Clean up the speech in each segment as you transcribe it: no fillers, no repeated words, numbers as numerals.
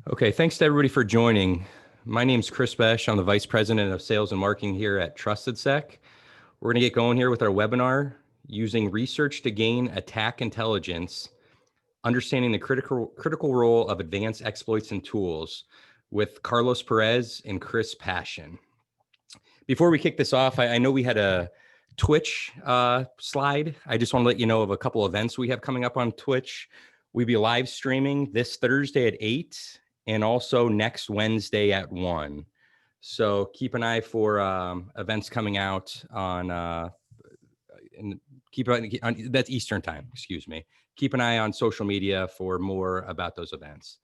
Okay, thanks to everybody for joining. My name's Chris Besh. I'm the Vice President of Sales and Marketing here at TrustedSec. We're going to get going here with our webinar, Using Research to Gain Attack Intelligence, Understanding the critical role of advanced exploits and tools, with Carlos Perez and Chris Paschen. Before we kick this off, I know we had a Twitch slide. I just want to let you know of a couple events we have coming up on Twitch. We'll be live streaming this Thursday at 8 and also next Wednesday at 1. So keep an eye for events coming out on, that's Eastern time, excuse me. Keep an eye on social media for more about those events.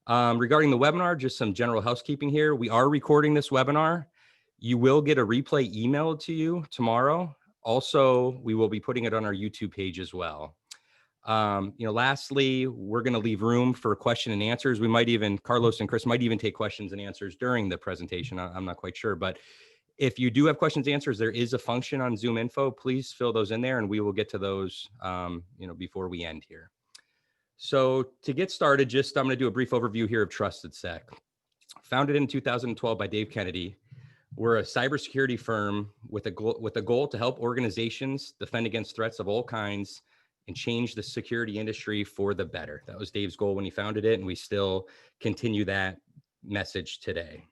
Regarding the webinar, just some general housekeeping here. We are recording this webinar. You will get a replay emailed to you tomorrow. Also, we will be putting it on our YouTube page as well. Lastly, we're going to leave room for question and answers. We might even, Carlos and Chris might even take questions and answers during the presentation. I'm not quite sure, but if you do have questions and answers, there is a function on Zoom info. Please fill those in there and we will get to those, before we end here. So to get started, I'm going to do a brief overview here of TrustedSec. Founded in 2012 by Dave Kennedy, we're a cybersecurity firm with a goal to help organizations defend against threats of all kinds and change the security industry for the better. That was Dave's goal when he founded it, and we still continue that message today.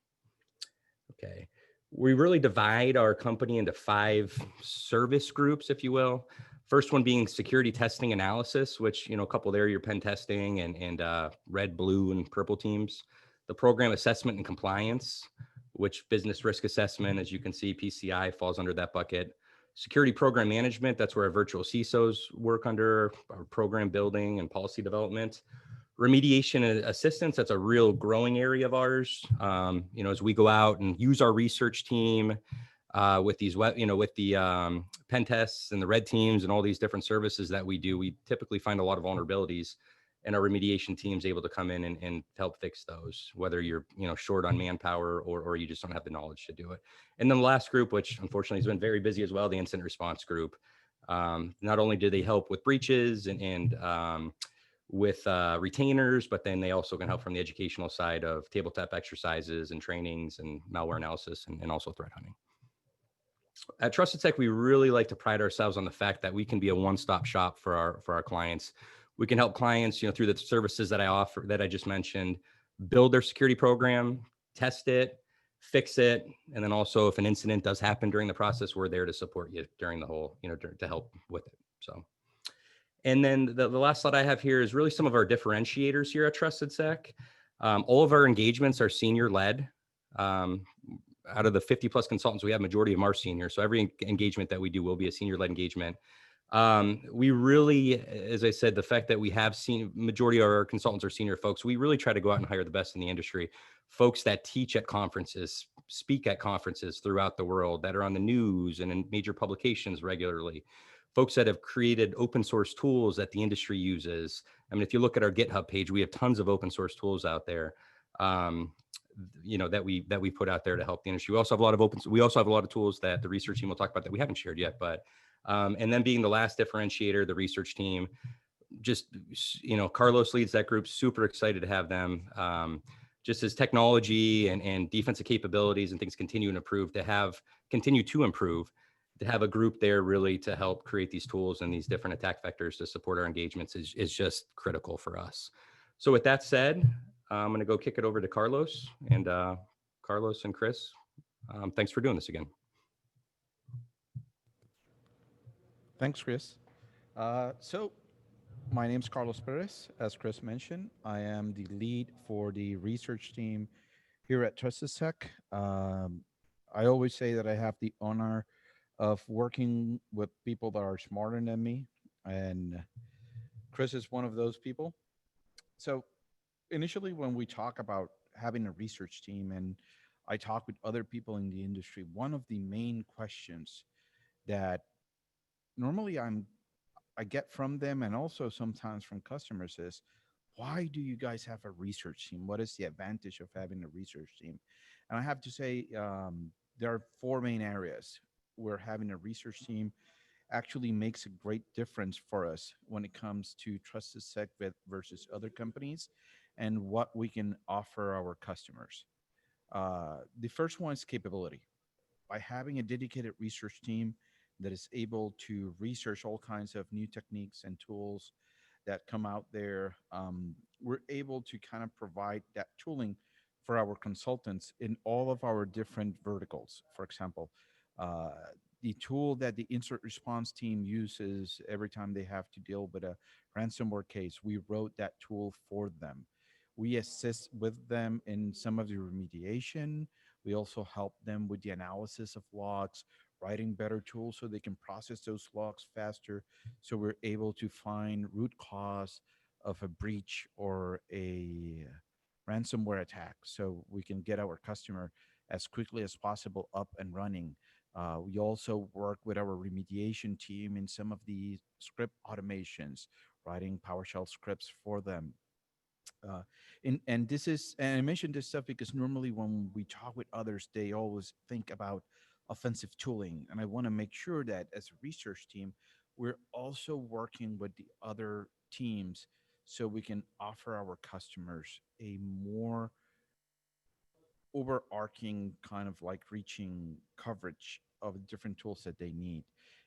Okay. We really divide our company into 5 service groups, if you will. First one being security testing analysis, which, a couple there, your pen testing and red, blue, and purple teams. The program assessment and compliance, which business risk assessment, as you can see, PCI falls under that bucket. Security program management, that's where our virtual CISOs work under, our program building and policy development. Remediation and assistance, that's a real growing area of ours. As we go out and use our research team with these, with the pen tests and the red teams and all these different services that we do, we typically find a lot of vulnerabilities, and our remediation team is able to come in and help fix those, whether you're short on manpower or you just don't have the knowledge to do it. And then the last group, which unfortunately has been very busy as well, the incident response group. Not only do they help with breaches and with retainers, but then they also can help from the educational side of tabletop exercises and trainings and malware analysis and also threat hunting. At TrustedSec, we really like to pride ourselves on the fact that we can be a one-stop shop for our clients. We can help clients, through the services that I offer, that I just mentioned, build their security program, test it, fix it, and then also if an incident does happen during the process, we're there to support you during the whole, to help with it. So, and then the last slide I have here is really some of our differentiators here at TrustedSec. All of our engagements are senior-led. Out of the 50 plus consultants, we have majority of them are senior. So every engagement that we do will be a senior-led engagement. We really, as I said, the fact that we have seen majority of our consultants are senior folks, we really try to go out and hire the best in the industry, folks that teach at conferences, speak at conferences throughout the world, that are on the news and in major publications regularly, folks that have created open source tools that the industry uses. I mean, if you look at our GitHub page, we have tons of open source tools out there. That we put out there to help the industry. We also have a lot of tools that the research team will talk about that we haven't shared yet, but and then being the last differentiator, the research team, Carlos leads that group, super excited to have them. Just as technology and defensive capabilities and things continue to improve, to have a group there really to help create these tools and these different attack vectors to support our engagements is just critical for us. So with that said, I'm going to go kick it over to Carlos and Chris. Thanks for doing this again. Thanks, Chris. So my name's Carlos Perez. As Chris mentioned, I am the lead for the research team here at TrustedSec. I always say that I have the honor of working with people that are smarter than me, and Chris is one of those people. So initially, when we talk about having a research team and I talk with other people in the industry, one of the main questions that normally I get from them and also sometimes from customers is, why do you guys have a research team? What is the advantage of having a research team? And I have to say, there are 4 main areas where having a research team actually makes a great difference for us when it comes to TrustedSec versus other companies. and what we can offer our customers. The first one is capability. By having a dedicated research team that is able to research all kinds of new techniques and tools that come out there, we're able to kind of provide that tooling for our consultants in all of our different verticals. For example, uh, the tool that the insert response team uses every time they have to deal with a ransomware case, we wrote that tool for them. We assist with them in some of the remediation. We also help them with the analysis of logs, writing better tools so they can process those logs faster. So we're able to find root cause of a breach or a ransomware attack so we can get our customer as quickly as possible up and running. We also work with our remediation team in some of the script automations, writing PowerShell scripts for them. uh, and this is, and I mentioned this stuff because normally when we talk with others, they always think about offensive tooling, and I want to make sure that as a research team, we're also working with the other teams so we can offer our customers a more overarching kind of like reaching coverage of different tools that they need.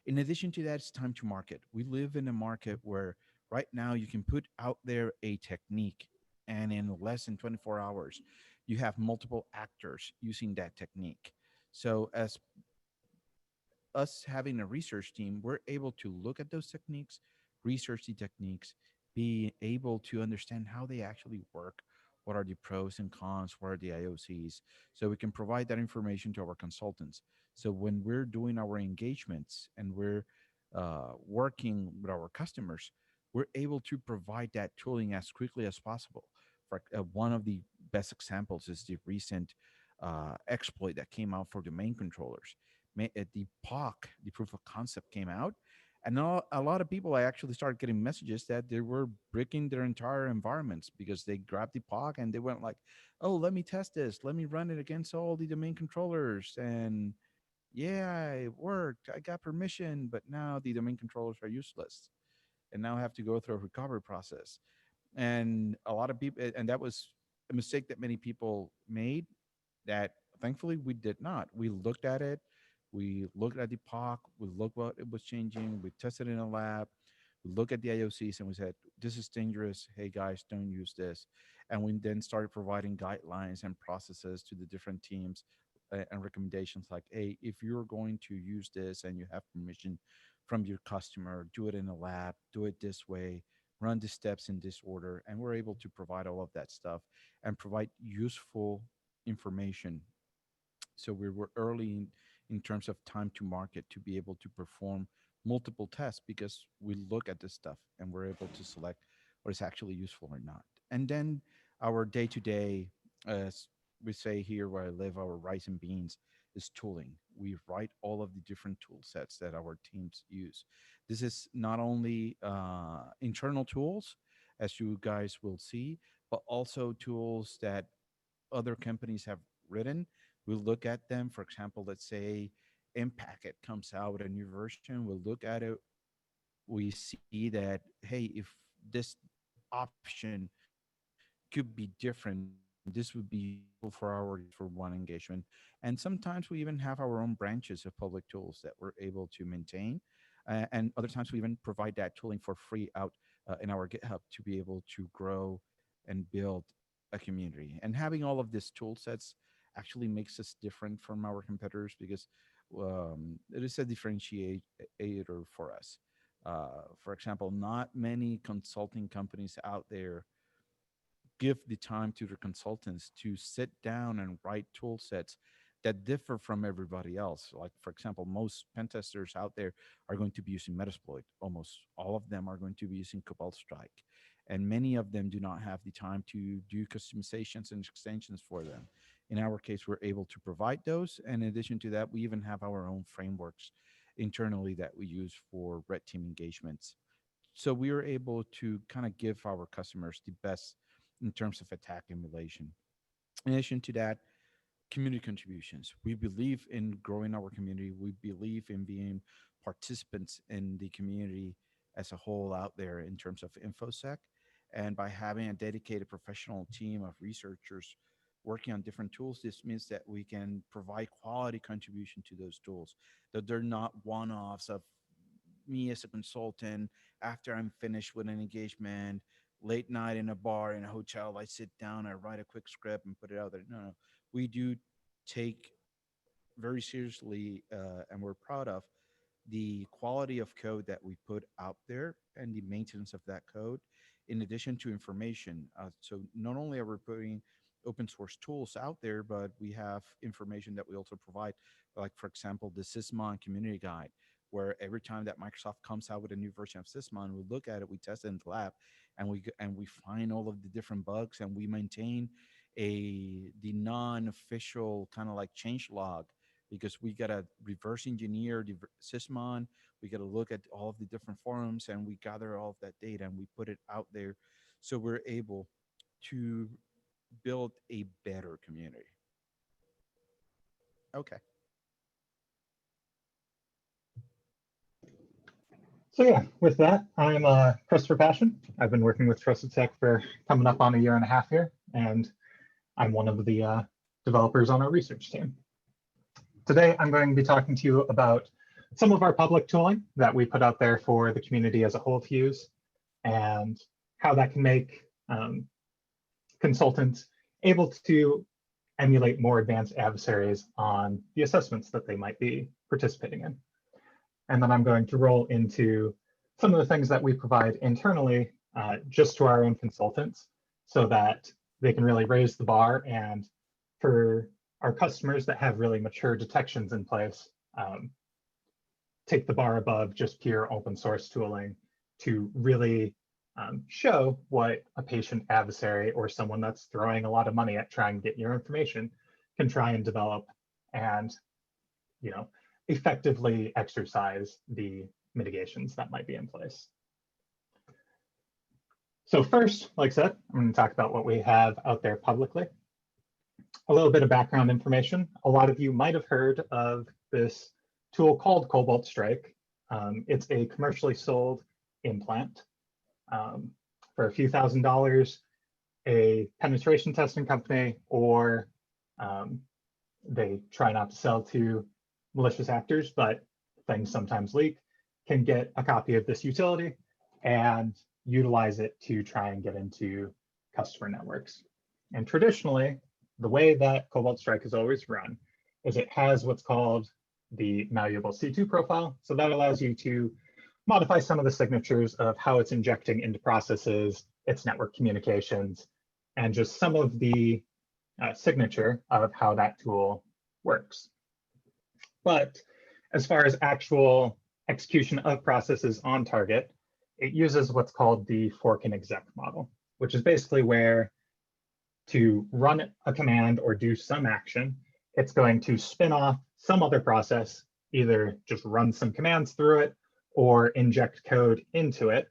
In addition to that, it's time to market. We live in a market where right now you can put out there a technique, and in less than 24 hours, you have multiple actors using that technique. So as us having a research team, we're able to look at those techniques, research the techniques, be able to understand how they actually work, what are the pros and cons, what are the IOCs, so we can provide that information to our consultants. So when we're doing our engagements and we're working with our customers, we're able to provide that tooling as quickly as possible. For one of the best examples is the recent exploit that came out for domain controllers. The POC, the proof of concept, came out, and now a lot of people I actually started getting messages that they were breaking their entire environments because they grabbed the POC and they went like, "Oh, let me test this. Let me run it against all the domain controllers." And yeah, it worked. I got permission, but now the domain controllers are useless, and now I have to go through a recovery process. And a lot of people, and that was a mistake that many people made that thankfully we did not. We looked at it, we looked at the POC, we looked what it was changing, we tested it in a lab, we looked at the IOCs and we said, this is dangerous. Hey guys, don't use this. And we then started providing guidelines and processes to the different teams and recommendations like, hey, if you're going to use this and you have permission from your customer, do it in a lab, do it this way, run the steps in this order. And we're able to provide all of that stuff and provide useful information. So we were early in terms of time to market to be able to perform multiple tests because we look at this stuff and we're able to select what is actually useful or not. And then our day to day, as we say here where I live, our rice and beans is tooling. We write all of the different tool sets that our teams use. This is not only internal tools, as you guys will see, but also tools that other companies have written. We'll look at them. For example, let's say Impacket comes out with a new version. We'll look at it. We see that, hey, if this option could be different, this would be useful for our for one engagement. And sometimes we even have our own branches of public tools that we're able to maintain. And other times we even provide that tooling for free out in our GitHub to be able to grow and build a community. And having all of these tool sets actually makes us different from our competitors because it is a differentiator for us. For example, not many consulting companies out there give the time to their consultants to sit down and write tool sets that differ from everybody else. Like, for example, most pen testers out there are going to be using Metasploit. Almost all of them are going to be using Cobalt Strike. And many of them do not have the time to do customizations and extensions for them. In our case, we're able to provide those. And in addition to that, we even have our own frameworks internally that we use for red team engagements. So we are able to kind of give our customers the best in terms of attack emulation. In addition to that, community contributions. We believe in growing our community. We believe in being participants in the community as a whole out there in terms of InfoSec. And by having a dedicated professional team of researchers working on different tools, this means that we can provide quality contribution to those tools, that they're not one-offs of me as a consultant after I'm finished with an engagement, late night in a bar, in a hotel, I sit down, I write a quick script and put it out there. No, no. We do take very seriously, and we're proud of the quality of code that we put out there and the maintenance of that code, in addition to information. So not only are we putting open source tools out there, but we have information that we also provide, like for example, the Sysmon community guide, where every time that Microsoft comes out with a new version of Sysmon, we look at it, we test it in the lab, and we find all of the different bugs, and we maintain the non-official kind of like change log, because we got to reverse engineer the Sysmon. We got to look at all of the different forums, and we gather all of that data and we put it out there, so we're able to build a better community. Okay. So yeah, with that, I'm Christopher Paschen. I've been working with TrustedSec for coming up on a year and a half here, and I'm one of the developers on our research team. Today, I'm going to be talking to you about some of our public tooling that we put out there for the community as a whole to use, and how that can make consultants able to emulate more advanced adversaries on the assessments that they might be participating in. And then I'm going to roll into some of the things that we provide internally just to our own consultants, so that they can really raise the bar, and for our customers that have really mature detections in place, take the bar above just pure open source tooling to really show what a patient adversary or someone that's throwing a lot of money at trying to get your information can try and develop, and effectively exercise the mitigations that might be in place. So first, like I said, I'm going to talk about what we have out there publicly. A little bit of background information. A lot of you might have heard of this tool called Cobalt Strike. It's a commercially sold implant for a few $1,000s, a penetration testing company, or they try not to sell to malicious actors, but things sometimes leak, can get a copy of this utility and utilize it to try and get into customer networks. And traditionally, the way that Cobalt Strike has always run is it has what's called the malleable C2 profile. So that allows you to modify some of the signatures of how it's injecting into processes, its network communications, and just some of the signature of how that tool works. But as far as actual execution of processes on target, it uses what's called the fork and exec model, which is basically where to run a command or do some action, it's going to spin off some other process, either just run some commands through it or inject code into it,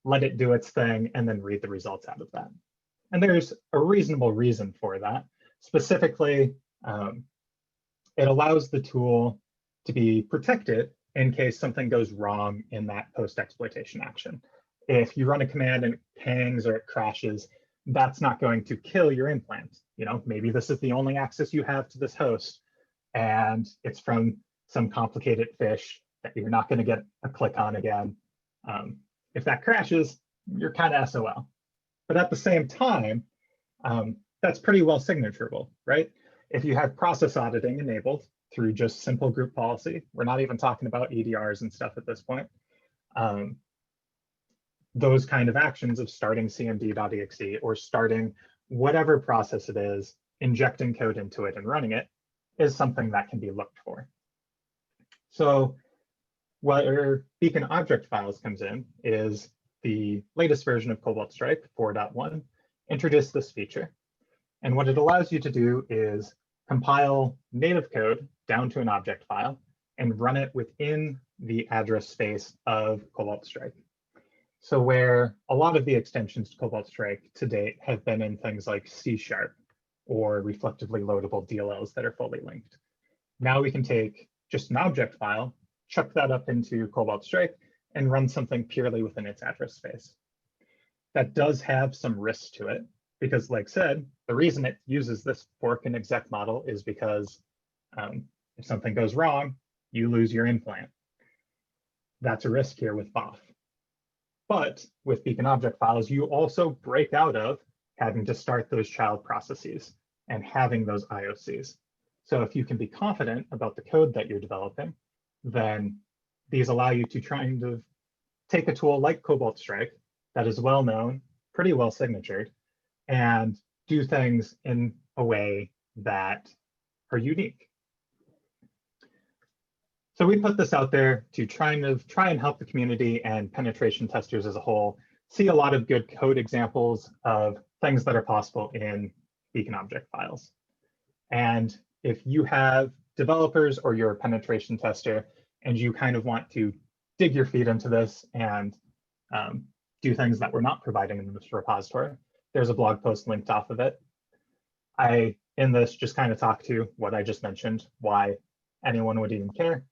let it do its thing, and then read the results out of that. And there's a reasonable reason for that. Specifically, it allows the tool to be protected in case something goes wrong in that post-exploitation action. If you run a command and it hangs or it crashes, that's not going to kill your implant. Maybe this is the only access you have to this host, and it's from some complicated fish that you're not going to get a click on again. If that crashes, you're kind of SOL. But at the same time, that's pretty well signaturable, right? If you have process auditing enabled through just simple group policy, we're not even talking about EDRs and stuff at this point. Those kind of actions of starting cmd.exe or starting whatever process it is, injecting code into it and running it, is something that can be looked for. So where Beacon object files comes in is the latest version of Cobalt Strike 4.1 introduced this feature. And what it allows you to do is compile native code down to an object file and run it within the address space of Cobalt Strike. So where a lot of the extensions to Cobalt Strike to date have been in things like C# or reflectively loadable DLLs that are fully linked. Now we can take just an object file, chuck that up into Cobalt Strike, and run something purely within its address space. that does have some risk to it because, like said, the reason it uses this fork and exec model is because if something goes wrong, you lose your implant. That's a risk here with BOF. But with beacon object files, you also break out of having to start those child processes and having those IOCs. So if you can be confident about the code that you're developing, then these allow you to try and take a tool like Cobalt Strike that is well known, pretty well signatured, and do things in a way that are unique. So we put this out there to try and help the community and penetration testers as a whole see a lot of good code examples of things that are possible in beacon object files. And if you have developers or you're a penetration tester and you kind of want to dig your feet into this and do things that we're not providing in this repository, there's a blog post linked off of it. I, in this, just kind of talk to what I just mentioned, why anyone would even care.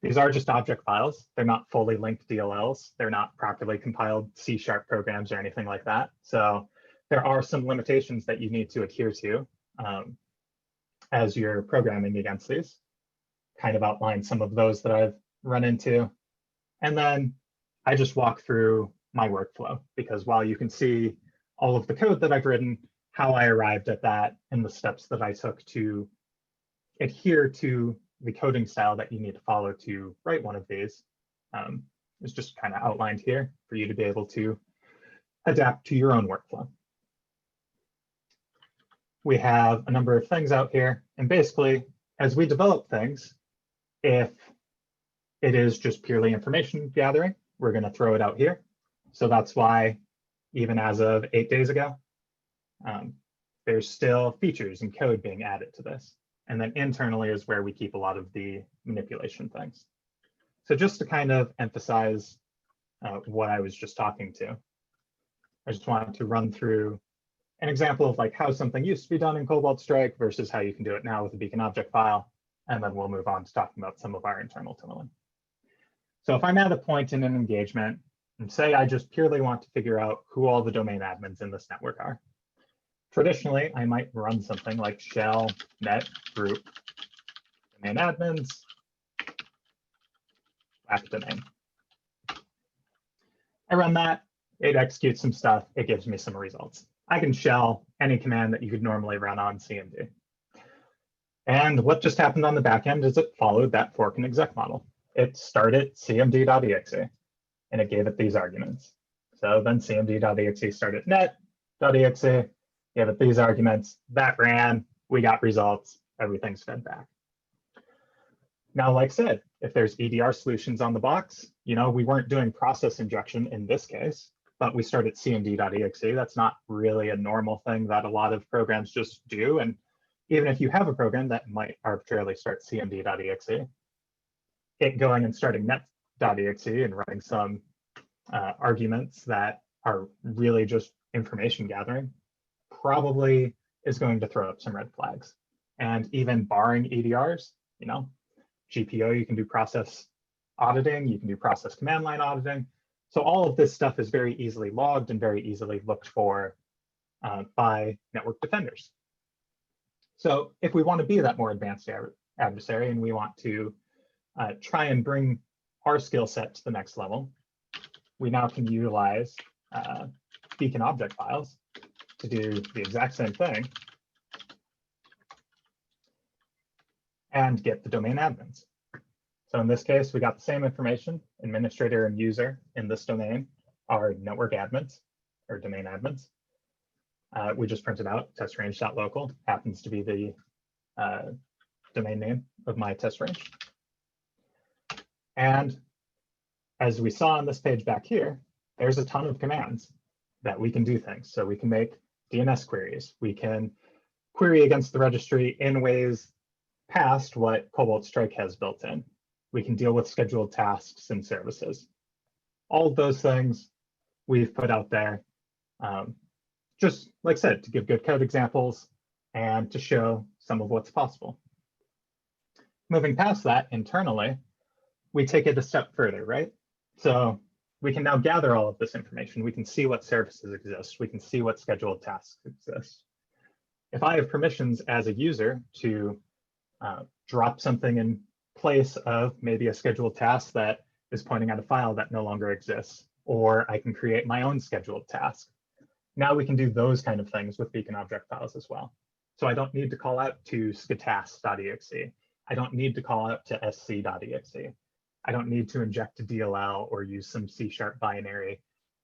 These are just object files. They're not fully linked DLLs. They're not properly compiled C# programs or anything like that. So there are some limitations that you need to adhere to as you're programming against these. Kind of outline some of those that I've run into. And then I just walk through my workflow, because while you can see all of the code that I've written, how I arrived at that and the steps that I took to adhere to the coding style that you need to follow to write one of these is just kind of outlined here for you to be able to adapt to your own workflow. We have a number of things out here, and basically, as we develop things, if it is just purely information gathering, we're going to throw it out here. So that's why, even as of 8 days ago, there's still features and code being added to this. And then internally is where we keep a lot of the manipulation things. So just to kind of emphasize what I was just talking to, I just wanted to run through an example of like how something used to be done in Cobalt Strike versus how you can do it now with a beacon object file. And then we'll move on to talking about some of our internal tooling. So if I'm at a point in an engagement, and say I just purely want to figure out who all the domain admins in this network are. Traditionally, I might run something like shell net group domain admins domain. I run that, it executes some stuff, it gives me some results. I can shell any command that you could normally run on CMD. And what just happened on the back end is it followed that fork and exec model. It started cmd.exe and it gave it these arguments. So then cmd.exe started net.exe, gave it these arguments, that ran, we got results, everything's fed back. Now, like I said, if there's EDR solutions on the box, you know, we weren't doing process injection in this case, but we started cmd.exe. That's not really a normal thing that a lot of programs just do. And even if you have a program that might arbitrarily start cmd.exe, it going and starting net.exe and running some arguments that are really just information gathering probably is going to throw up some red flags. And even barring EDRs, you know, GPO, you can do process auditing, you can do process command line auditing. So all of this stuff is very easily logged and very easily looked for by network defenders. So if we want to be that more advanced adversary and we want to try and bring our skill set to the next level, we now can utilize beacon object files to do the exact same thing and get the domain admins. So in this case, we got the same information. Administrator and user in this domain are network admins or domain admins. We just printed out testrange.local, happens to be the domain name of my test range. And as we saw on this page back here, there's a ton of commands that we can do things. So we can make DNS queries. We can query against the registry in ways past what Cobalt Strike has built in. We can deal with scheduled tasks and services. All of those things we've put out there, just like I said, to give good code examples and to show some of what's possible. Moving past that internally, we take it a step further, right? So we can now gather all of this information. We can see what services exist. We can see what scheduled tasks exist. If I have permissions as a user to drop something in place of maybe a scheduled task that is pointing at a file that no longer exists, or I can create my own scheduled task. Now we can do those kind of things with beacon object files as well. So I don't need to call out to sctask.exe. I don't need to call out to sc.exe. I don't need to inject a DLL or use some C# binary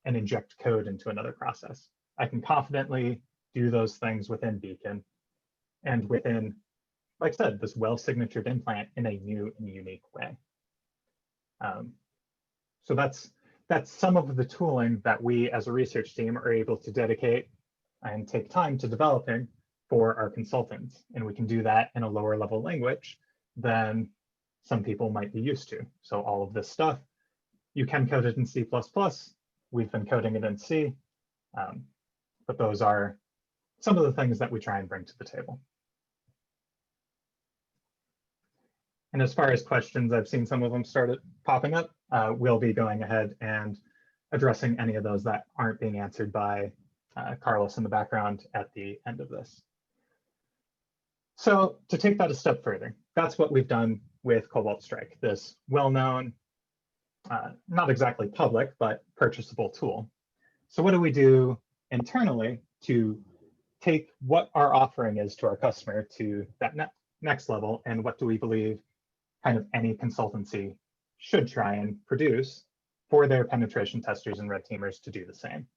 and inject code into another process. I can confidently do those things within Beacon and within, like I said, this well-signatured implant in a new and unique way. So that's some of the tooling that we as a research team are able to dedicate and take time to developing for our consultants. And we can do that in a lower level language than some people might be used to. So all of this stuff, you can code it in C++. We've been coding it in C, but those are some of the things that we try and bring to the table. And as far as questions, I've seen some of them started popping up. We'll be going ahead and addressing any of those that aren't being answered by Carlos in the background at the end of this. So to take that a step further, that's what we've done with Cobalt Strike, this well-known, not exactly public, but purchasable tool. So what do we do internally to take what our offering is to our customer to that next level, and what do we believe kind of any consultancy should try and produce for their penetration testers and red teamers to do the same?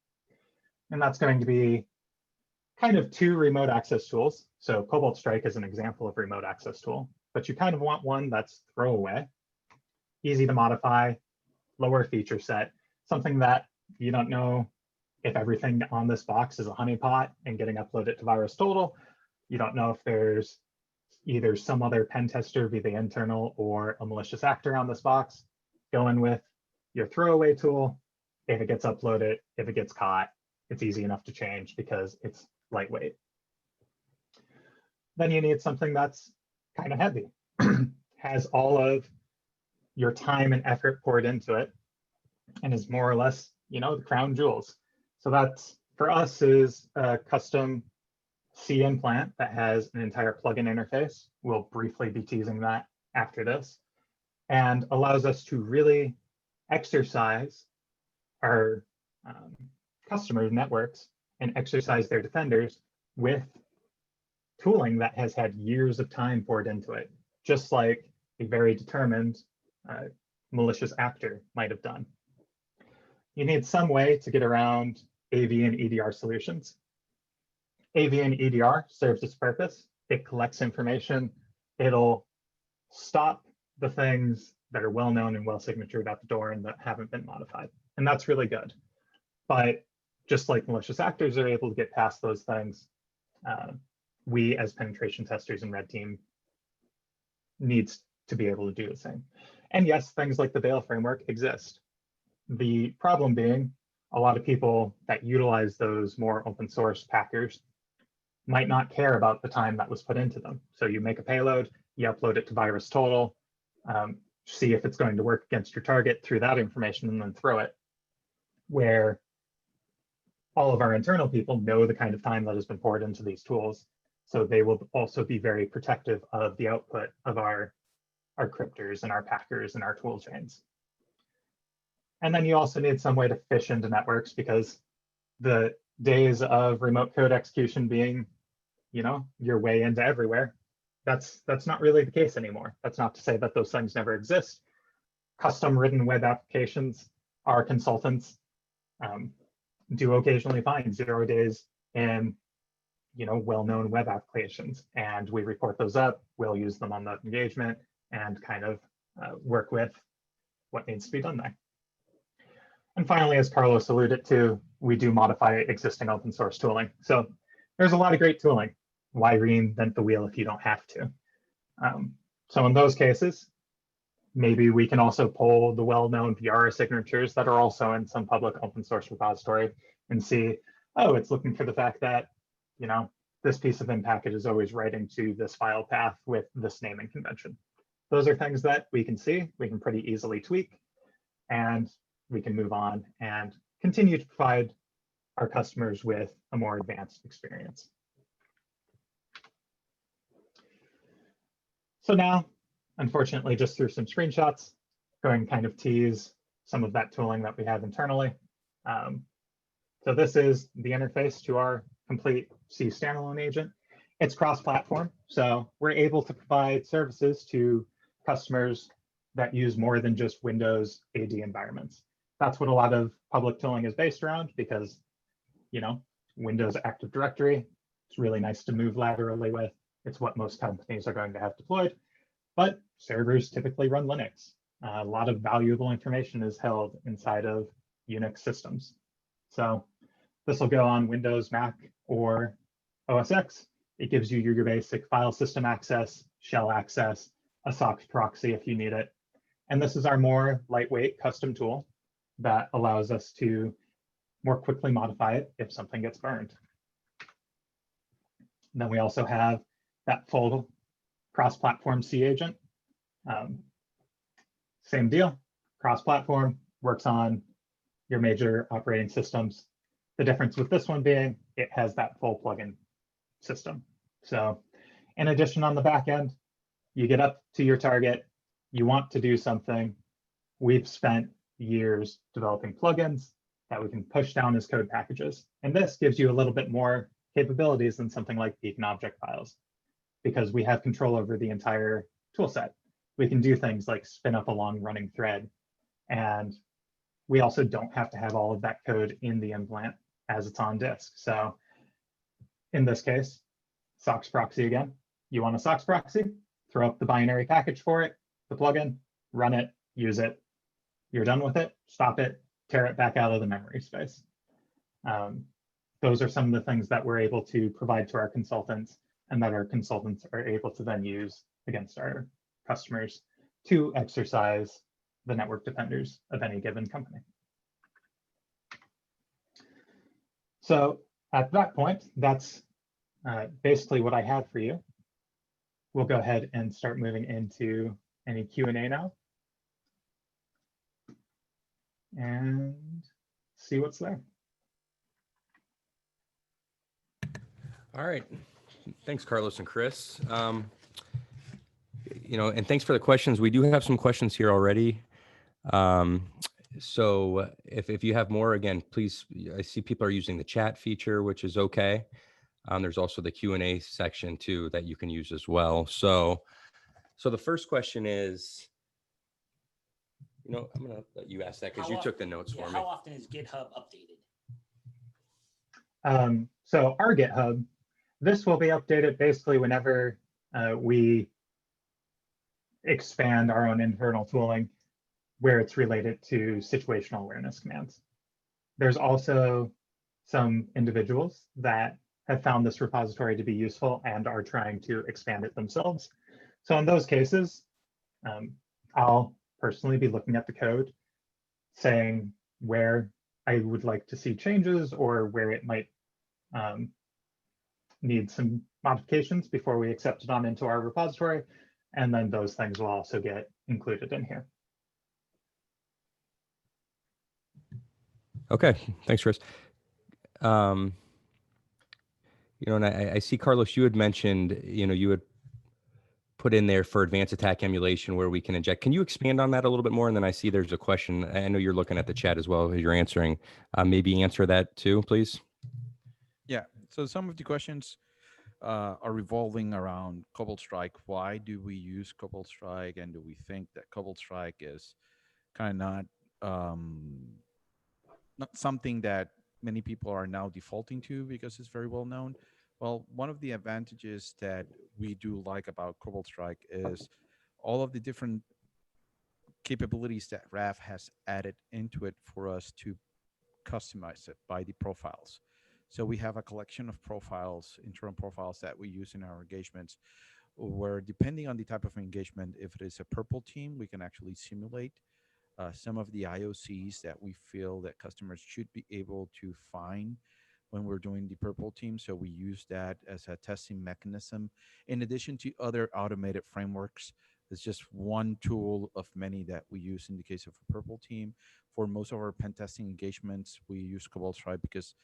And that's going to be kind of two remote access tools. So Cobalt Strike is an example of remote access tool, but you kind of want one that's throwaway, easy to modify, lower feature set, something that you don't know if everything on this box is a honeypot and getting uploaded to VirusTotal. You don't know if there's either some other pen tester, be the internal, or a malicious actor on this box. Go in with your throwaway tool. If it gets uploaded, if it gets caught, it's easy enough to change because it's lightweight. Then you need something that's kind of heavy, has all of your time and effort poured into it, and is more or less, you know, the crown jewels. So that's, for us, is a custom C implant that has an entire plugin interface. We'll briefly be teasing that after this, and allows us to really exercise our customer networks and exercise their defenders with tooling that has had years of time poured into it, just like a very determined malicious actor might have done. You need some way to get around AV and EDR solutions. AV and EDR serves its purpose. It collects information. It'll stop the things that are well known and well signatured at the door and that haven't been modified. And that's really good. But just like malicious actors are able to get past those things, we as penetration testers and red team needs to be able to do the same. And yes, things like the Veil framework exist. The problem being, a lot of people that utilize those more open source packers might not care about the time that was put into them. So you make a payload, you upload it to VirusTotal, see if it's going to work against your target through that information, and then throw it. Where all of our internal people know the kind of time that has been poured into these tools, so they will also be very protective of the output of our cryptors and our packers and our tool chains. And then you also need some way to fish into networks, because the days of remote code execution being, you know, your way into everywhere, that's not really the case anymore. That's not to say that those things never exist. Custom written web applications, our consultants do occasionally find 0 days in, you know, well-known web applications, and we report those up. We'll use them on that engagement and kind of work with what needs to be done there. And finally, as Carlos alluded to, we do modify existing open source tooling. So there's a lot of great tooling. Why reinvent the wheel if you don't have to? So in those cases, maybe we can also pull the well-known VR signatures that are also in some public open source repository and see, oh, it's looking for the fact that, you know, this piece of in package is always writing to this file path with this naming convention. Those are things that we can see, we can pretty easily tweak, and we can move on and continue to provide our customers with a more advanced experience. So now, unfortunately, just through some screenshots, going kind of tease some of that tooling that we have internally. So this is the interface to our complete C standalone agent. It's cross-platform, so we're able to provide services to customers that use more than just Windows AD environments. That's what a lot of public tooling is based around because, you know, Windows Active Directory, it's really nice to move laterally with. It's what most companies are going to have deployed, but servers typically run Linux. A lot of valuable information is held inside of Unix systems. So this will go on Windows, Mac, or OS X. It gives you your basic file system access, shell access, a SOX proxy if you need it. And this is our more lightweight custom tool that allows us to more quickly modify it if something gets burned. And then we also have that full cross-platform C agent. Same deal, cross-platform, works on your major operating systems. The difference with this one being it has that full plugin system. So in addition, on the back end, you get up to your target, you want to do something. We've spent years developing plugins that we can push down as code packages. And this gives you a little bit more capabilities than something like beacon object files, because we have control over the entire tool set. We can do things like spin up a long running thread. And we also don't have to have all of that code in the implant as it's on disk. So in this case, SOX proxy again. You want a SOX proxy, throw up the binary package for it, the plugin, run it, use it. You're done with it, stop it, tear it back out of the memory space. Those are some of the things that we're able to provide to our consultants and that our consultants are able to then use against our customers to exercise the network defenders of any given company. So at that point, that's basically what I had for you. We'll go ahead and start moving into any Q&A now and see what's there. All right. Thanks, Carlos and Chris. And thanks for the questions. We do have some questions here already. So if you have more, again, please, I see people are using the chat feature, which is okay. There's also the Q&A section too that you can use as well. So the first question is, I'm going to let you ask that because you took the notes for me. How often is GitHub updated? So our GitHub, this will be updated basically whenever we expand our own internal tooling where it's related to situational awareness commands. There's also some individuals that have found this repository to be useful and are trying to expand it themselves. So in those cases, I'll personally be looking at the code, saying where I would like to see changes or where it might need some modifications before we accept it on into our repository. And then those things will also get included in here. Okay, thanks, Chris. And I see, Carlos, you had mentioned, you had put in there for advanced attack emulation where we can inject. Can you expand on that a little bit more? And then I see there's a question. I know you're looking at the chat as well as you're answering. Maybe answer that too, please. Yeah, so some of the questions are revolving around Cobalt Strike. Why do we use Cobalt Strike? And do we think that Cobalt Strike is kind of not something that many people are now defaulting to because it's very well known? Well, one of the advantages that we do like about Cobalt Strike is all of the different capabilities that RAF has added into it for us to customize it by the profiles. So we have a collection of profiles, internal profiles that we use in our engagements, where depending on the type of engagement, if it is a purple team, we can actually simulate some of the IOCs that we feel that customers should be able to find when we're doing the purple team. So we use that as a testing mechanism, in addition to other automated frameworks. It's just one tool of many that we use in the case of a purple team. For most of our pen testing engagements, we use Cobalt Stripe because,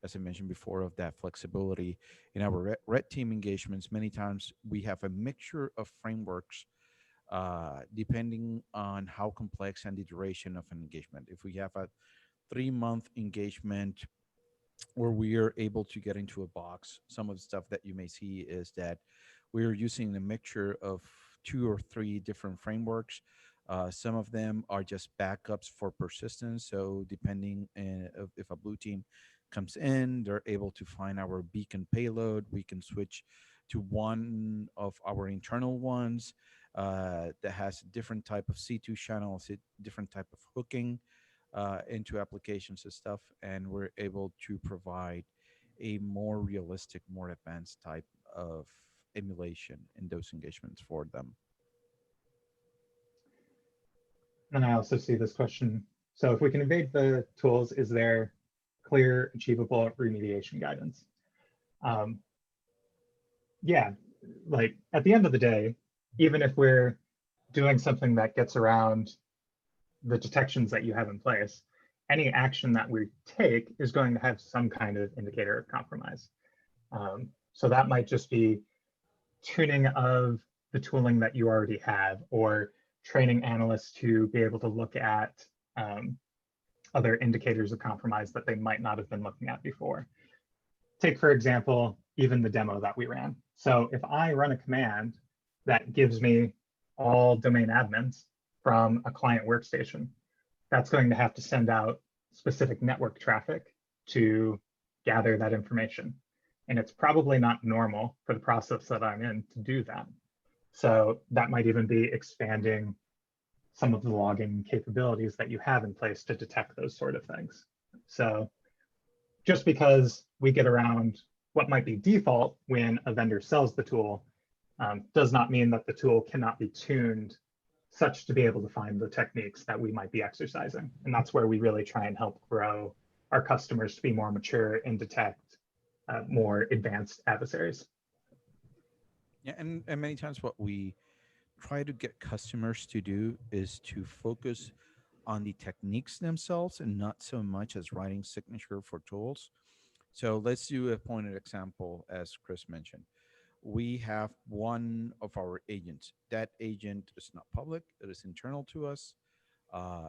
as I mentioned before, of that flexibility. In our red team engagements, many times we have a mixture of frameworks depending on how complex and the duration of an engagement. If we have a 3-month engagement where we are able to get into a box, some of the stuff that you may see is that we're using a mixture of 2 or 3 different frameworks. Some of them are just backups for persistence. So depending if a blue team comes in, they're able to find our beacon payload. We can switch to one of our internal ones that has a different type of C2 channels, a different type of hooking into applications and stuff, and we're able to provide a more realistic, more advanced type of emulation in those engagements for them. And I also see this question. So if we can evade the tools, is there clear, achievable remediation guidance? Yeah, like at the end of the day, even if we're doing something that gets around the detections that you have in place, any action that we take is going to have some kind of indicator of compromise. So that might just be tuning of the tooling that you already have, or training analysts to be able to look at other indicators of compromise that they might not have been looking at before. Take, for example, even the demo that we ran. So if I run a command that gives me all domain admins from a client workstation, that's going to have to send out specific network traffic to gather that information. And it's probably not normal for the process that I'm in to do that. So that might even be expanding some of the logging capabilities that you have in place to detect those sort of things. So just because we get around what might be default when a vendor sells the tool does not mean that the tool cannot be tuned such to be able to find the techniques that we might be exercising. And that's where we really try and help grow our customers to be more mature and detect more advanced adversaries. Yeah, and many times what we try to get customers to do is to focus on the techniques themselves and not so much as writing signature for tools. So let's do a pointed example, as Chris mentioned. We have one of our agents. That agent is not public, it is internal to us. Uh,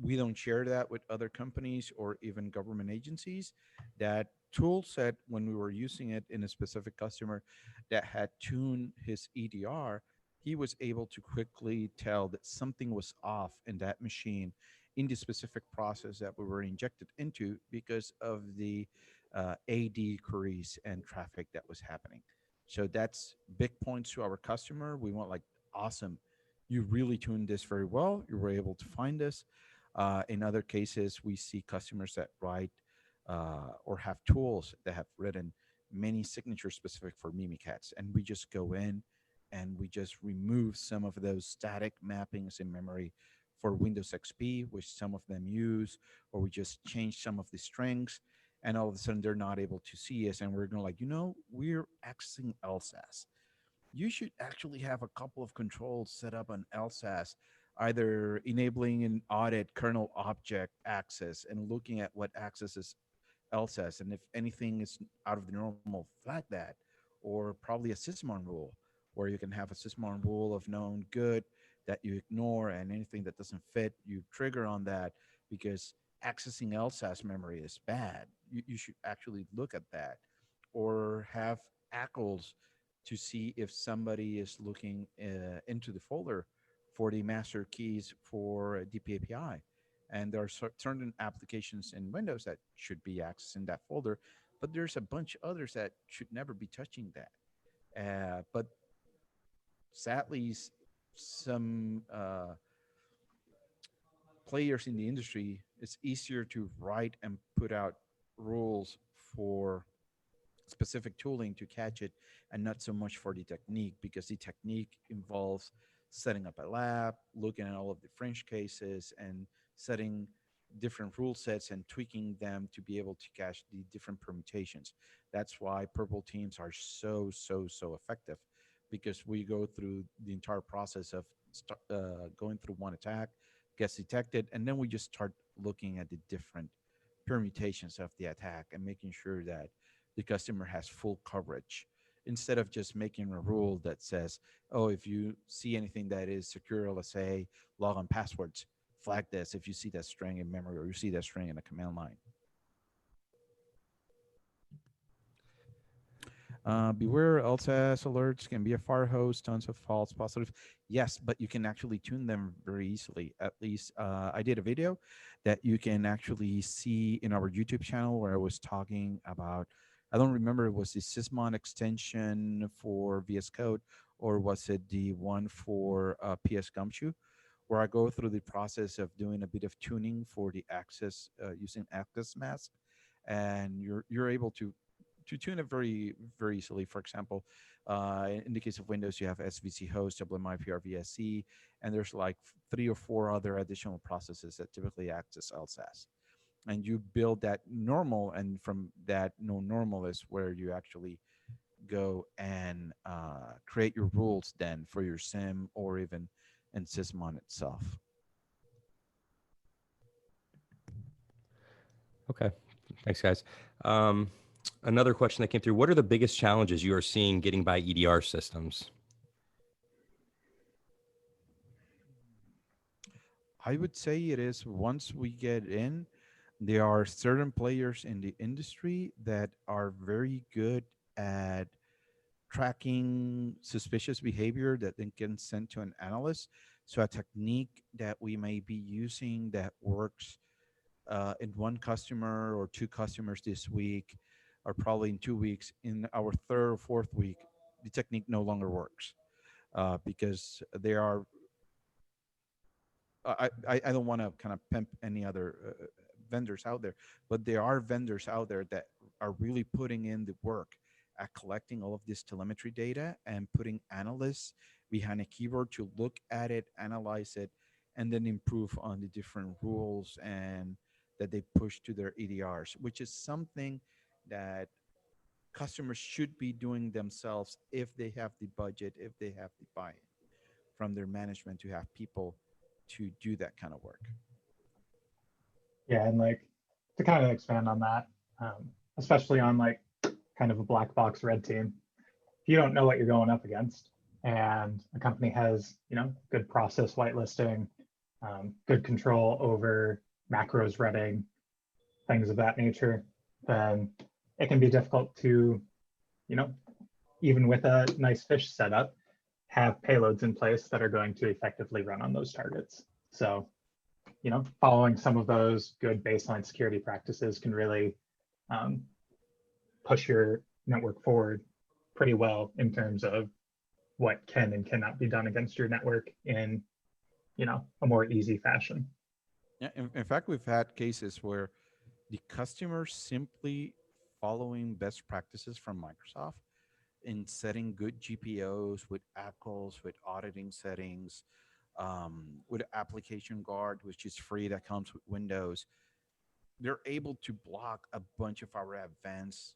we don't share that with other companies or even government agencies. That tool set, when we were using it in a specific customer that had tuned his EDR, he was able to quickly tell that something was off in that machine in the specific process that we were injected into because of the AD queries and traffic that was happening. So that's big points to our customer. We want like, awesome, you really tuned this very well. You were able to find this. In other cases, we see customers that write or have tools that have written many signatures specific for Mimikatz, and we just go in and we just remove some of those static mappings in memory for Windows XP, which some of them use, or we just change some of the strings, and all of a sudden they're not able to see us, and we're going like, we're accessing LSAS. You should actually have a couple of controls set up on LSAS, either enabling an audit kernel object access and looking at what accesses LSAS, and if anything is out of the normal, flag that, or probably a sysmon rule, where you can have a sysmon rule of known good that you ignore, and anything that doesn't fit, you trigger on that, because accessing LSAS memory is bad. You should actually look at that, or have ACLs to see if somebody is looking into the folder for the master keys for DPAPI. And there are certain applications in Windows that should be accessing that folder, but there's a bunch of others that should never be touching that. But sadly, some players in the industry, it's easier to write and put out rules for specific tooling to catch it, and not so much for the technique, because the technique involves setting up a lab, looking at all of the fringe cases, and setting different rule sets and tweaking them to be able to catch the different permutations. That's why purple teams are so effective, because we go through the entire process of going through one attack, gets detected, and then we just start looking at the different permutations of the attack and making sure that the customer has full coverage, instead of just making a rule that says, oh, if you see anything that is secure, let's say log on passwords, flag this if you see that string in memory or you see that string in a command line. Beware, LTS alerts can be a fire hose, tons of false positives. Yes, but you can actually tune them very easily. At least I did a video that you can actually see in our YouTube channel where I was talking about, I don't remember, it was the Sysmon extension for VS Code, or was it the one for PS Gumshoe, where I go through the process of doing a bit of tuning for the access using access mask, and you're able to tune it very easily. For example, in the case of Windows, you have SVC host, WMIPR VSC, and there's like 3 or 4 other additional processes that typically act as LSAS. And you build that normal, and from that normal is where you actually go and create your rules then for your SIM or even in Sysmon itself. Okay, thanks, guys. Another question that came through: what are the biggest challenges you are seeing getting by EDR systems? I would say it is, once we get in, there are certain players in the industry that are very good at tracking suspicious behavior that then can send to an analyst. So a technique that we may be using that works in one customer or 2 customers this week, or probably in 2 weeks, in our 3rd or 4th week, the technique no longer works because there are, I don't want to kind of pimp any other vendors out there, but there are vendors out there that are really putting in the work at collecting all of this telemetry data and putting analysts behind a keyboard to look at it, analyze it, and then improve on the different rules and that they push to their EDRs, which is something that customers should be doing themselves if they have the budget, if they have the buy-in from their management to have people to do that kind of work. Yeah, and like to kind of expand on that, especially on like kind of a black box red team, if you don't know what you're going up against, and a company has, you know, good process whitelisting, good control over macros reading, things of that nature, then it can be difficult to, you know, even with a nice fish setup, have payloads in place that are going to effectively run on those targets. So, you know, following some of those good baseline security practices can really push your network forward pretty well in terms of what can and cannot be done against your network in, you know, a more easy fashion. Yeah, in fact, we've had cases where the customer simply following best practices from Microsoft in setting good GPOs with ACLs, with auditing settings, with application guard, which is free, that comes with Windows. They're able to block a bunch of our advanced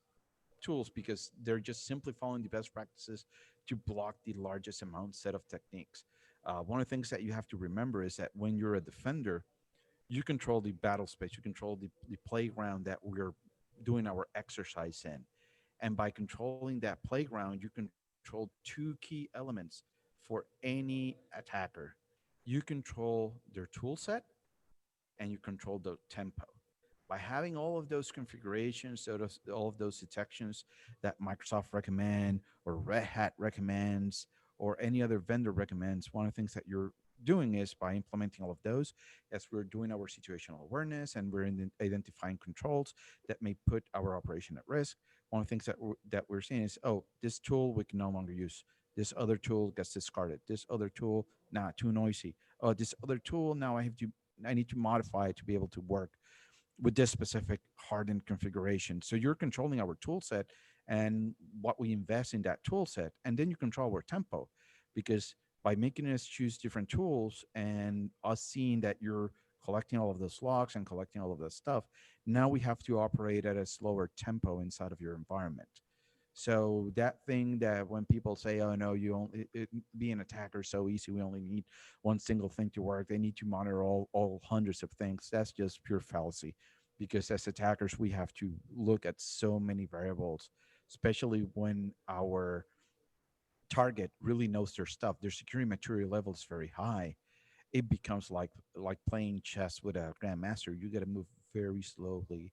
tools because they're just simply following the best practices to block the largest amount set of techniques. One of the things that you have to remember is that when you're a defender, you control the battle space, you control the playground that we're doing our exercise in. And by controlling that playground, you control 2 key elements for any attacker. You control their tool set and you control the tempo. By having all of those configurations, so all of those detections that Microsoft recommend or Red Hat recommends or any other vendor recommends, one of the things that you're doing is by implementing all of those, as we're doing our situational awareness and we're identifying controls that may put our operation at risk. One of the things that we're seeing is, oh, this tool we can no longer use. This other tool gets discarded. This other tool, nah, too noisy. Oh, this other tool, now I need to modify it to be able to work with this specific hardened configuration. So you're controlling our tool set and what we invest in that tool set. And then you control our tempo, because by making us choose different tools and us seeing that you're collecting all of those logs and collecting all of that stuff, now we have to operate at a slower tempo inside of your environment. So that thing that when people say, "Oh no, you only be an attacker is so easy. We only need one single thing to work. They need to monitor all hundreds of things." That's just pure fallacy, because as attackers we have to look at so many variables, especially when our target really knows their stuff. Their security maturity level is very high. It becomes like playing chess with a grandmaster. You got to move very slowly.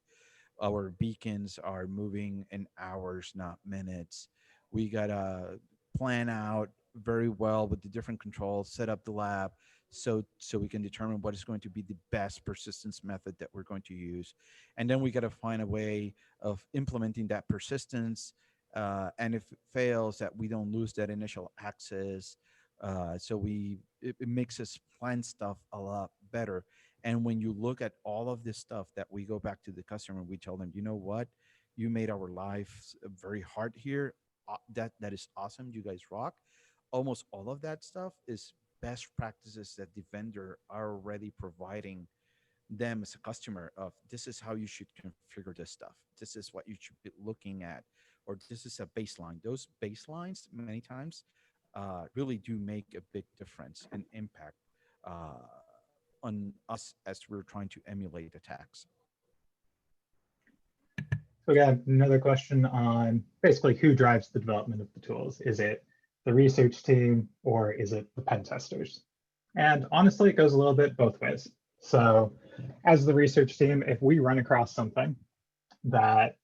Our beacons are moving in hours, not minutes. We gotta plan out very well with the different controls, set up the lab so we can determine what is going to be the best persistence method that we're going to use. And then we gotta find a way of implementing that persistence. And if it fails, that we don't lose that initial access. It makes us plan stuff a lot better. And when you look at all of this stuff that we go back to the customer, we tell them, you know what, you made our lives very hard here. That is awesome. You guys rock. Almost all of that stuff is best practices that the vendor are already providing them as a customer. Of this is how you should configure this stuff. This is what you should be looking at, or this is a baseline. Those baselines many times really do make a big difference and impact uh, on us as we're trying to emulate attacks. So we got another question on basically who drives the development of the tools. Is it the research team or is it the pen testers? And honestly, it goes a little bit both ways. So as the research team, if we run across something that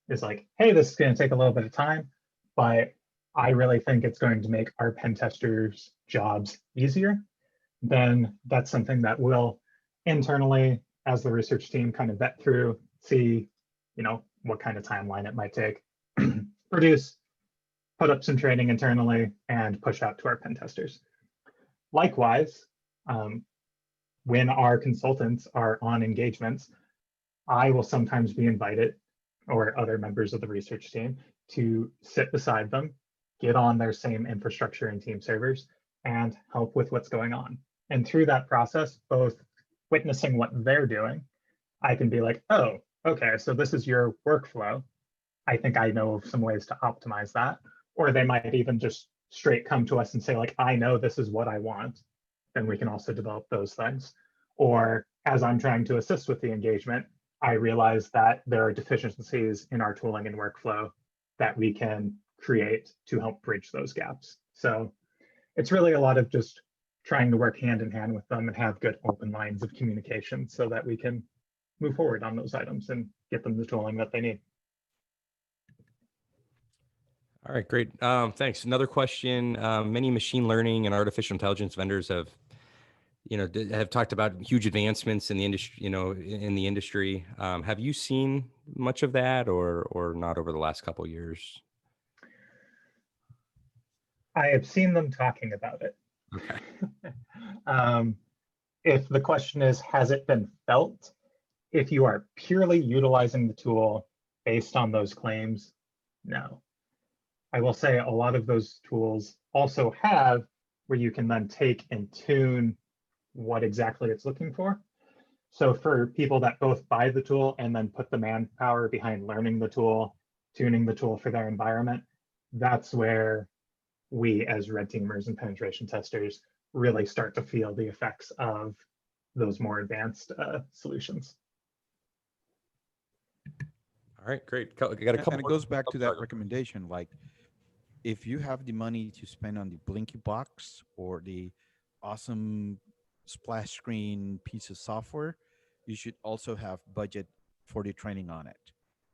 is like, hey, this is going to take a little bit of time, but I really think it's going to make our pen testers' jobs easier, then that's something that we'll internally, as the research team, kind of vet through, see, what kind of timeline it might take, produce, put up some training internally, and push out to our pen testers. Likewise, when our consultants are on engagements, I will sometimes be invited, or other members of the research team, to sit beside them, get on their same infrastructure and team servers, and help with what's going on. And through that process, both witnessing what they're doing, I can be like, oh, okay, so this is your workflow. I think I know some ways to optimize that. Or they might even just straight come to us and say, like, I know this is what I want. Then we can also develop those things. Or as I'm trying to assist with the engagement, I realize that there are deficiencies in our tooling and workflow that we can create to help bridge those gaps. So it's really a lot of just trying to work hand in hand with them and have good open lines of communication so that we can move forward on those items and get them the tooling that they need. All right, great. Thanks. Another question. Many machine learning and artificial intelligence vendors have talked about huge advancements in the industry, in the industry. Have you seen much of that or not over the last couple of years? I have seen them talking about it. Okay. If the question is, has it been felt? If you are purely utilizing the tool based on those claims, no. I will say a lot of those tools also have where you can then take and tune what exactly it's looking for. So for people that both buy the tool and then put the manpower behind learning the tool, tuning the tool for their environment, that's where we as red teamers and penetration testers really start to feel the effects of those more advanced solutions. All right, great. I got a couple. And it goes back to that recommendation, like if you have the money to spend on the Blinky box or the awesome splash screen piece of software, you should also have budget for the training on it.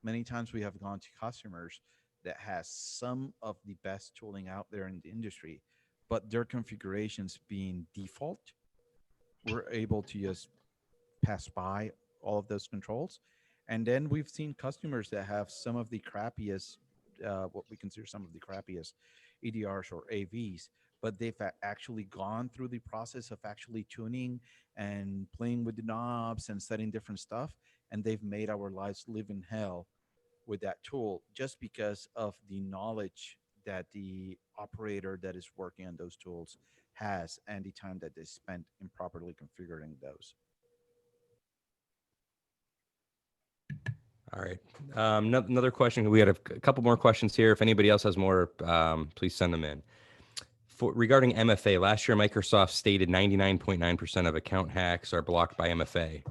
Many times we have gone to customers that has some of the best tooling out there in the industry, but their configurations being default, we're able to just pass by all of those controls. And then we've seen customers that have some of the crappiest, what we consider some of the crappiest EDRs or AVs, but they've actually gone through the process of actually tuning and playing with the knobs and setting different stuff. And they've made our lives live in hell with that tool just because of the knowledge that the operator that is working on those tools has and the time that they spent improperly configuring those. All right. Another question. We had a couple more questions here. If anybody else has more, please send them in. Regarding MFA, last year Microsoft stated 99.9% of account hacks are blocked by MFA.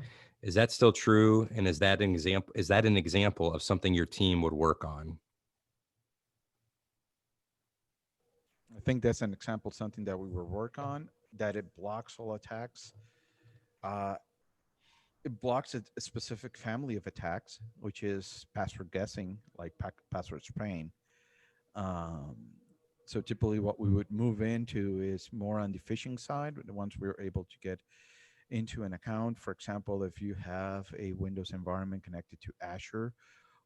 Is that still true? And is that an example? Is that an example of something your team would work on? I think that's an example of something that we will work on, that it blocks all attacks. It blocks a specific family of attacks, which is password guessing, like password spraying. Um, so typically what we would move into is more on the phishing side. Once we're able to get into an account, for example, if you have a Windows environment connected to Azure,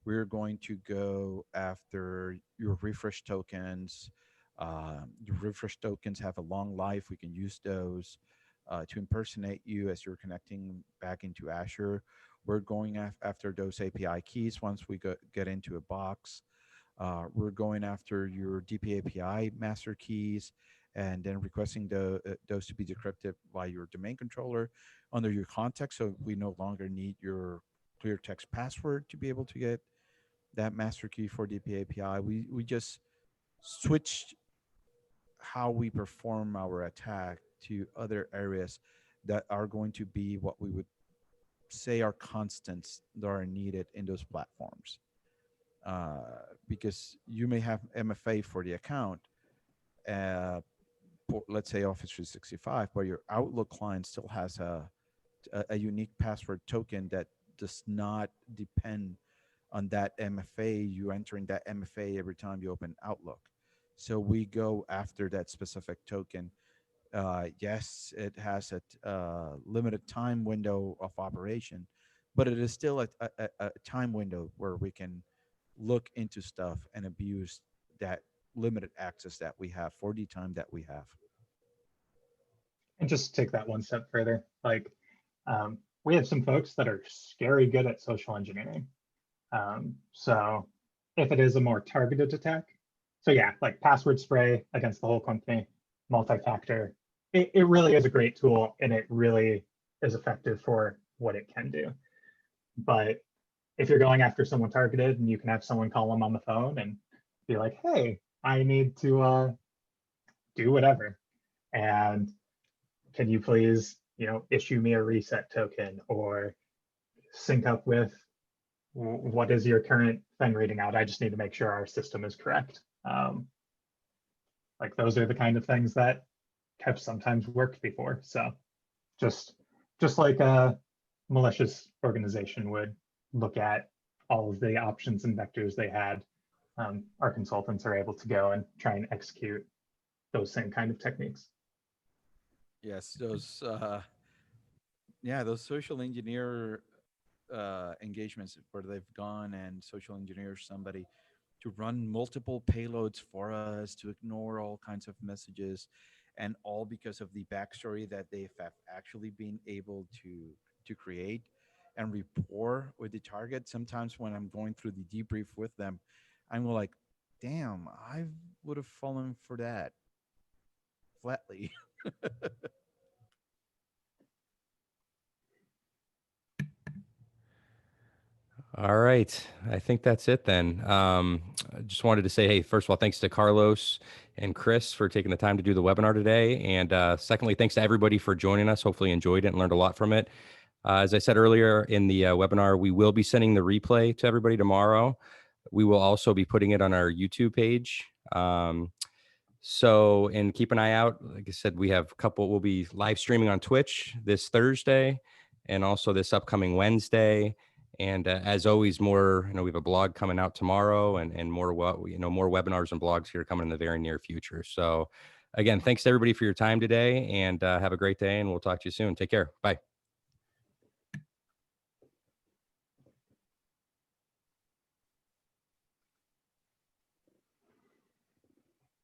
we're going to go after your refresh tokens. Your refresh tokens have a long life. We can use those to impersonate you as you're connecting back into Azure. We're going after those API keys once we get into a box. We're going after your DP API master keys and then requesting those to be decrypted by your domain controller under your context. So we no longer need your clear text password to be able to get that master key for DP API. We just switched how we perform our attack to other areas that are going to be what we would say are constants that are needed in those platforms. Because you may have MFA for the account, for, let's say Office 365, but your Outlook client still has a unique password token that does not depend on that MFA, you entering that MFA every time you open Outlook. So we go after that specific token. Yes, it has a limited time window of operation, but it is still a time window where we can look into stuff and abuse that limited access that we have for the time that we have. And just take that one step further, like we have some folks that are scary good at social engineering. So if it is a more targeted attack, so yeah, like password spray against the whole company, multi-factor, it really is a great tool and it really is effective for what it can do. But if you're going after someone targeted and you can have someone call them on the phone and be like, hey, I need to do whatever. And can you please, issue me a reset token or sync up with what is your current thing reading out? I just need to make sure our system is correct. Like those are the kind of things that have sometimes worked before. So just like a malicious organization would look at all of the options and vectors they had, our consultants are able to go and try and execute those same kind of techniques. Yes, those social engineer engagements where they've gone and social engineer somebody to run multiple payloads for us, to ignore all kinds of messages, and all because of the backstory that they have actually been able to create and rapport with the target. Sometimes when I'm going through the debrief with them, I'm like, damn, I would have fallen for that flatly. All right. I think that's it then. I just wanted to say, hey, first of all, thanks to Carlos and Chris for taking the time to do the webinar today. And secondly, thanks to everybody for joining us. Hopefully you enjoyed it and learned a lot from it. As I said earlier in the webinar, we will be sending the replay to everybody tomorrow. We will also be putting it on our YouTube page. And keep an eye out. Like I said, we'll be live streaming on Twitch this Thursday and also this upcoming Wednesday. And as always, we have a blog coming out tomorrow and more webinars and blogs here coming in the very near future. So again, thanks to everybody for your time today and have a great day and we'll talk to you soon. Take care. Bye.